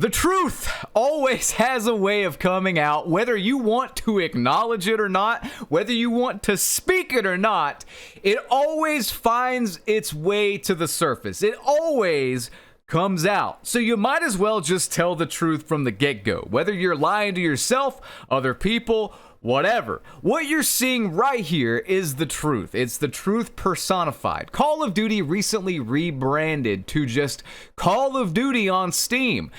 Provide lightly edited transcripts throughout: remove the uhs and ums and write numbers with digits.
The truth always has a way of coming out, whether you want to acknowledge it or not, whether you want to speak it or not, it always finds its way to the surface. It always comes out. So you might as well just tell the truth from the get-go, whether you're lying to yourself, other people, whatever. What you're seeing right here is the truth. It's the truth personified. Call of Duty recently rebranded to just Call of Duty on Steam.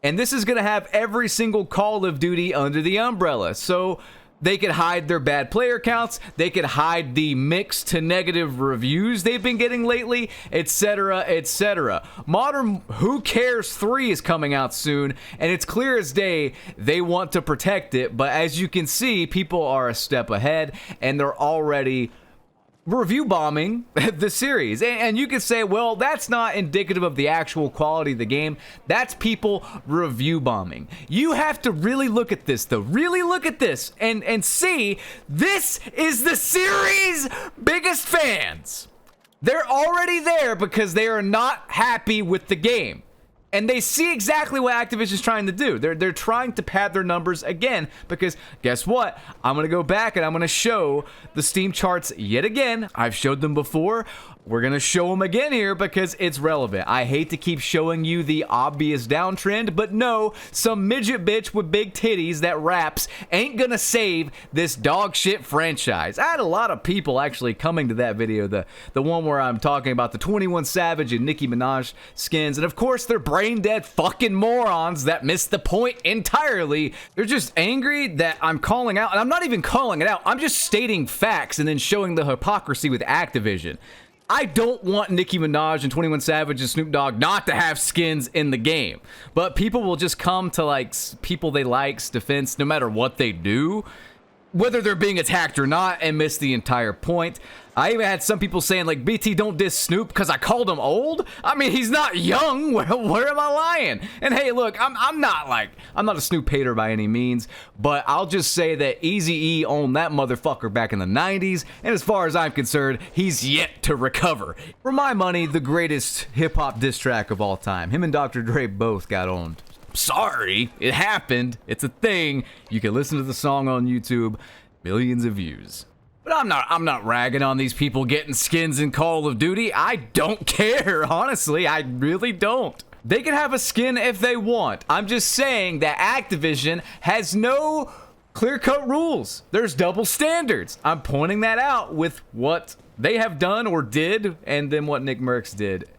And this is going to have every single Call of Duty under the umbrella. So they could hide their bad player counts, they could hide the mixed to negative reviews they've been getting lately, etc., etc. Modern Who Cares 3 is coming out soon, and it's clear as day they want to protect it, but as you can see, people are a step ahead, and they're already review bombing the series. And you could say, well, that's not indicative of the actual quality of the game. That's people review bombing. You have to really look at this, though. Really look at this and see this is the series' biggest fans. They're already there because they are not happy with the game. And they see exactly what Activision's trying to do. They're trying to pad their numbers again because guess what? I'm going to go back and I'm going to show the Steam charts yet again. I've showed them before. We're going to show them again here because it's relevant. I hate to keep showing you the obvious downtrend, but no, some midget bitch with big titties that raps ain't going to save this dog shit franchise. I had a lot of people actually coming to that video, the one where I'm talking about the 21 Savage and Nicki Minaj skins, and of course they're brain dead fucking morons that missed the point entirely. They're just angry that I'm calling out, and I'm not even calling it out, I'm just stating facts and then showing the hypocrisy with Activision. I don't want Nicki Minaj and 21 Savage and Snoop Dogg not to have skins in the game. But people will just come to, like, people they like's defense no matter what they do, whether they're being attacked or not, and miss the entire point. I even had some people saying, like, BT, don't diss Snoop because I called him old. I mean, he's not young. Where am I lying? And hey, look, I'm not a Snoop hater by any means, but I'll just say that Eazy-E owned that motherfucker back in the 90s, and as far as I'm concerned, he's yet to recover. For my money, the greatest hip-hop diss track of all time. Him and Dr. Dre both got owned. Sorry, it happened. It's a thing. You can listen to the song on YouTube. Millions of views. But I'm not ragging on these people getting skins in Call of Duty. I don't care, honestly. I really don't. They can have a skin if they want. I'm just saying that Activision has no clear-cut rules. There's double standards. I'm pointing that out with what they have done or did, and then what Nick Merckx did.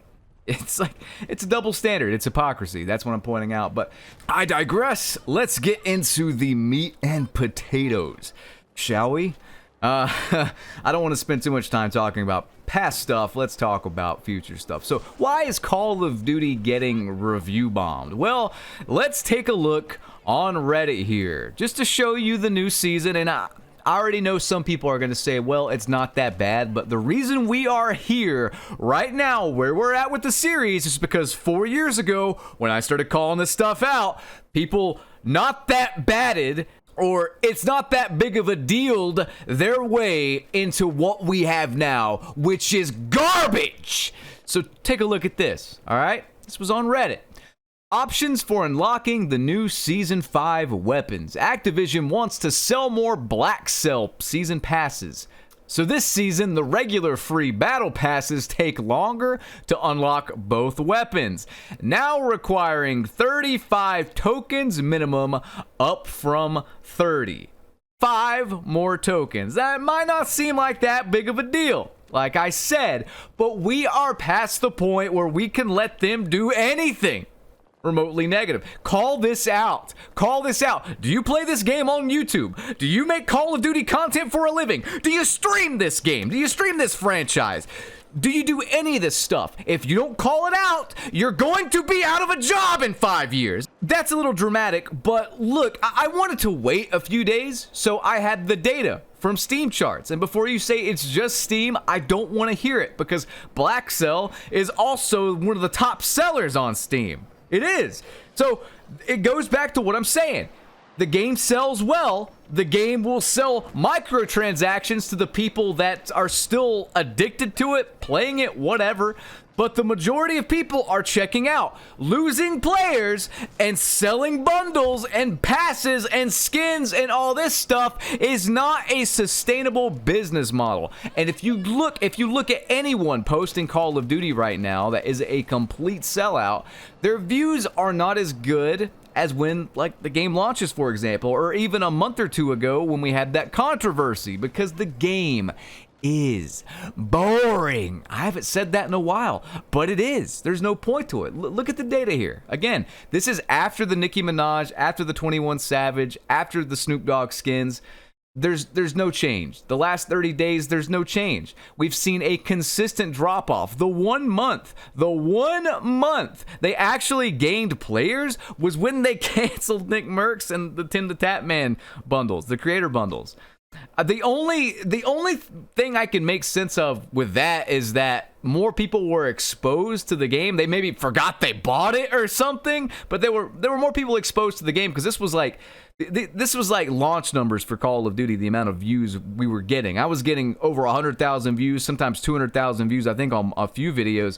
It's like, it's a double standard. It's hypocrisy. That's what I'm pointing out. But I digress. Let's get into the meat and potatoes, shall we? I don't want to spend too much time talking about past stuff. Let's talk about future stuff. So why is Call of Duty getting review bombed? Well, let's take a look on Reddit here just to show you the new season. And I already know some people are going to say, well, it's not that bad. But the reason we are here right now, where we're at with the series, is because 4 years ago, when I started calling this stuff out, people not that batted, or it's not that big of a deal, their way into what we have now, which is garbage. So take a look at this, all right? This was on Reddit. Options for unlocking the new Season 5 weapons. Activision wants to sell more Black Cell Season Passes. So this season, the regular free battle passes take longer to unlock both weapons, now requiring 35 tokens minimum, up from 30. 5 more tokens. That might not seem like that big of a deal, like I said, but we are past the point where we can let them do anything remotely negative. Call this out. Call this out. Do you play this game on YouTube? Do you make Call of Duty content for a living? Do you stream this game? Do you stream this franchise? Do you do any of this stuff? If you don't call it out, you're going to be out of a job in 5 years. That's a little dramatic, but look, I wanted to wait a few days, so I had the data from Steam charts. And before you say it's just Steam, I don't want to hear it because Black Cell is also one of the top sellers on Steam. It is. So it goes back to what I'm saying. The game sells well the game will sell microtransactions to the people that are still addicted to it, playing it, whatever. But the majority of people are checking out, losing players and selling bundles and passes and skins and all this stuff is not a sustainable business model. And if you look at anyone posting Call of Duty right now that is a complete sellout, their views are not as good as when, like, the game launches, for example, or even a month or two ago when we had that controversy, because the game is boring. I haven't said that in a while, but it is. There's no point to it. Look at the data here. Again, this is after the Nicki Minaj, after the 21 Savage, after the Snoop Dogg skins. There's no change. The last 30 days, there's no change. We've seen a consistent drop-off. The one month they actually gained players was when they canceled Nick Mercs and the Tim the Tap Man bundles, the creator bundles. The only thing I can make sense of with that is that more people were exposed to the game. They maybe forgot they bought it or something, but there were more people exposed to the game, because this was like launch numbers for Call of Duty, the amount of views we were getting. I was getting over 100,000 views, sometimes 200,000 views, I think, on a few videos.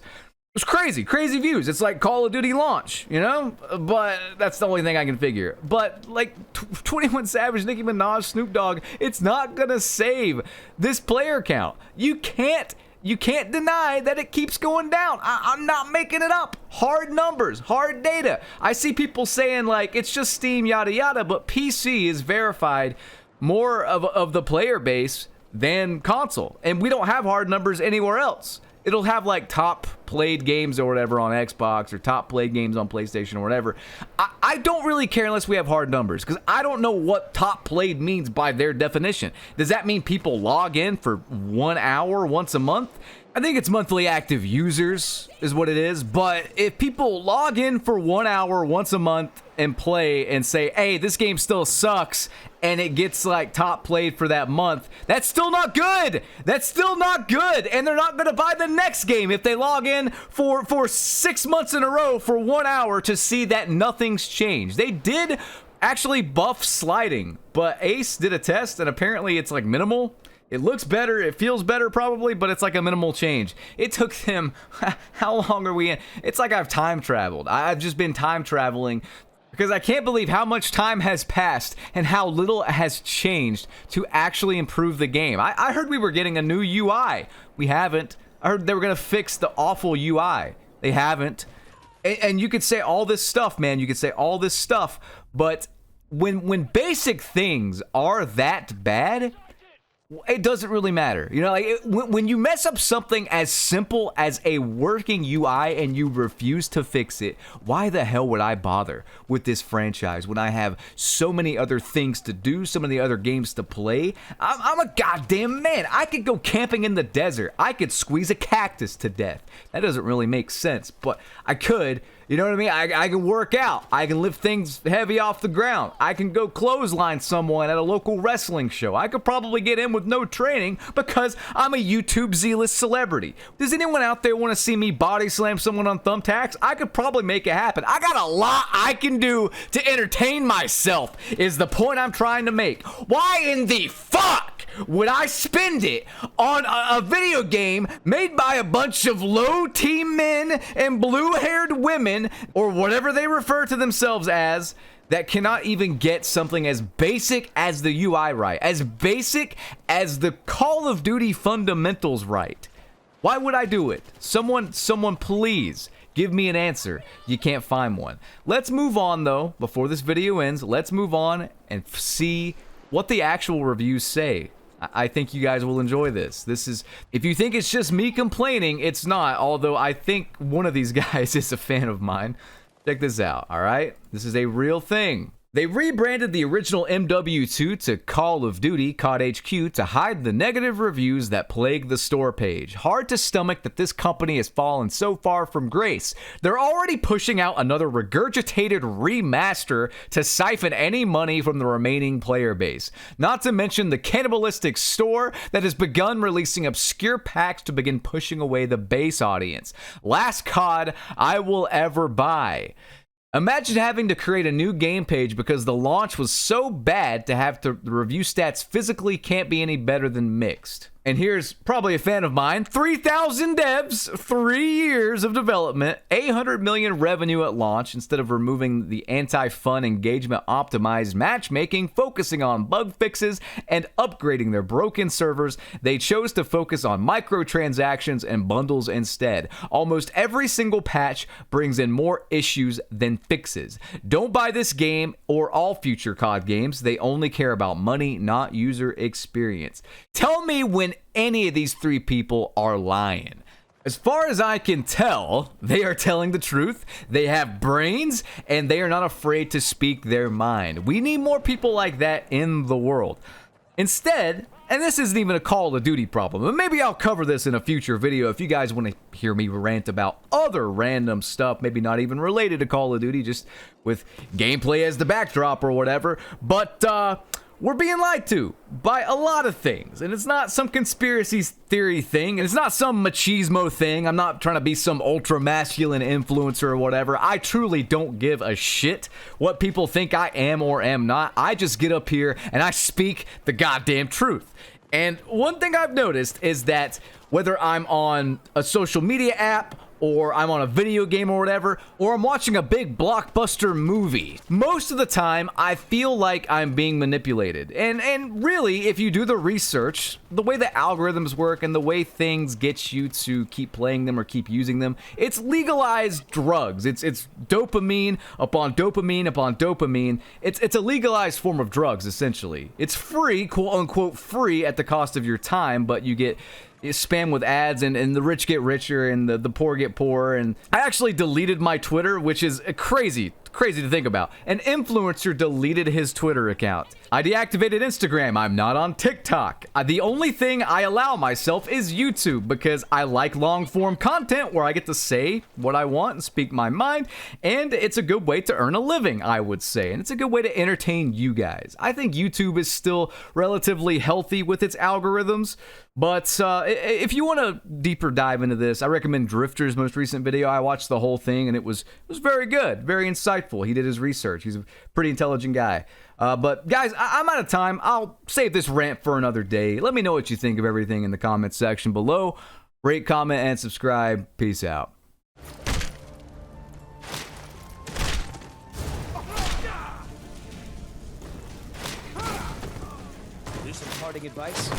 It was crazy views. It's like Call of Duty launch, you know? But that's the only thing I can figure. But like 21 Savage, Nicki Minaj, Snoop Dogg, it's not gonna save this player count. You can't deny that it keeps going down. I'm not making it up. Hard numbers, hard data. I see people saying like it's just Steam, yada yada, but PC is verified more of the player base than console, and we don't have hard numbers anywhere else. It'll have like top played games or whatever on Xbox, or top played games on PlayStation or whatever. I don't really care unless we have hard numbers, because I don't know what top played means by their definition. Does that mean people log in for 1 hour once a month? I think it's monthly active users is what it is. But if people log in for 1 hour once a month and play and say, hey, this game still sucks, and it gets like top played for that month, that's still not good. That's still not good. And they're not going to buy the next game if they log in for 6 months in a row for 1 hour to see that nothing's changed. They did actually buff sliding, but Ace did a test and apparently it's like minimal. It looks better, it feels better probably, but it's like a minimal change. It took them, how long are we in? It's like I've time traveled. I've just been time traveling, because I can't believe how much time has passed and how little has changed to actually improve the game. I heard we were getting a new UI. We haven't. I heard they were going to fix the awful UI. They haven't. And you could say all this stuff, man. You could say all this stuff, but when basic things are that bad, it doesn't really matter. You know, like when you mess up something as simple as a working UI and you refuse to fix it, why the hell would I bother with this franchise when I have so many other things to do, so many other games to play? I'm a goddamn man. I could go camping in the desert. I could squeeze a cactus to death. That doesn't really make sense, but I could. You know what I mean? I can work out. I can lift things heavy off the ground. I can go clothesline someone at a local wrestling show. I could probably get in with no training because I'm a YouTube Z-list celebrity. Does anyone out there want to see me body slam someone on thumbtacks? I could probably make it happen. I got a lot I can do to entertain myself, is the point I'm trying to make. Why in the fuck would I spend it on a video game made by a bunch of low-T men and blue-haired women, or whatever they refer to themselves as, that cannot even get something as basic as the UI right, as basic as the Call of Duty fundamentals right? Why would I do it? Someone please give me an answer. You can't find one. Let's move on though, before this video ends. Let's move on and see what the actual reviews say. I think you guys will enjoy this. This is, if you think it's just me complaining, it's not, although I think one of these guys is a fan of mine. Check this out, all right? This is a real thing. They rebranded the original MW2 to Call of Duty COD HQ to hide the negative reviews that plague the store page. Hard to stomach that this company has fallen so far from grace. They're already pushing out another regurgitated remaster to siphon any money from the remaining player base. Not to mention the cannibalistic store that has begun releasing obscure packs to begin pushing away the base audience. Last COD I will ever buy. Imagine having to create a new game page because the launch was so bad to have the review stats physically can't be any better than mixed. And here's probably a fan of mine, 3,000 devs, 3 years of development, 800 million revenue at launch. Instead of removing the anti-fun engagement optimized matchmaking, focusing on bug fixes and upgrading their broken servers, they chose to focus on microtransactions and bundles instead. Almost every single patch brings in more issues than fixes. Don't buy this game or all future COD games. They only care about money, not user experience. Tell me when any of these 3 people are lying. As far as I can tell, they are telling the truth, they have brains, and they are not afraid to speak their mind. We need more people like that in the world. Instead, and this isn't even a Call of Duty problem, but maybe I'll cover this in a future video if you guys want to hear me rant about other random stuff, maybe not even related to Call of Duty, just with gameplay as the backdrop or whatever. But, we're being lied to by a lot of things, and it's not some conspiracy theory thing, and it's not some machismo thing. I'm not trying to be some ultra masculine influencer or whatever. I truly don't give a shit what people think I am or am not. I just get up here and I speak the goddamn truth. And one thing I've noticed is that whether I'm on a social media app, or I'm on a video game or whatever, or I'm watching a big blockbuster movie, most of the time I feel like I'm being manipulated. And really, if you do the research, the way the algorithms work and the way things get you to keep playing them or keep using them, it's legalized drugs. It's dopamine upon dopamine upon dopamine. It's a legalized form of drugs, essentially. It's free, quote unquote free, at the cost of your time, but you get spam with ads, and the rich get richer and the poor get poorer. And I actually deleted my Twitter, which is crazy to think about. An influencer deleted his Twitter account. I deactivated Instagram. I'm not on TikTok. The only thing I allow myself is YouTube because I like long form content where I get to say what I want and speak my mind, and it's a good way to earn a living, I would say, and it's a good way to entertain you guys. I think YouTube is still relatively healthy with its algorithms, but if you want to deeper dive into this, I recommend Drifter's most recent video. I watched the whole thing, and it was very good, very insightful. He did his research. He's a pretty intelligent guy. But guys, I'm out of time. I'll save this rant for another day. Let me know what you think of everything in the comments section below. Rate, comment, and subscribe. Peace out. Do some parting advice.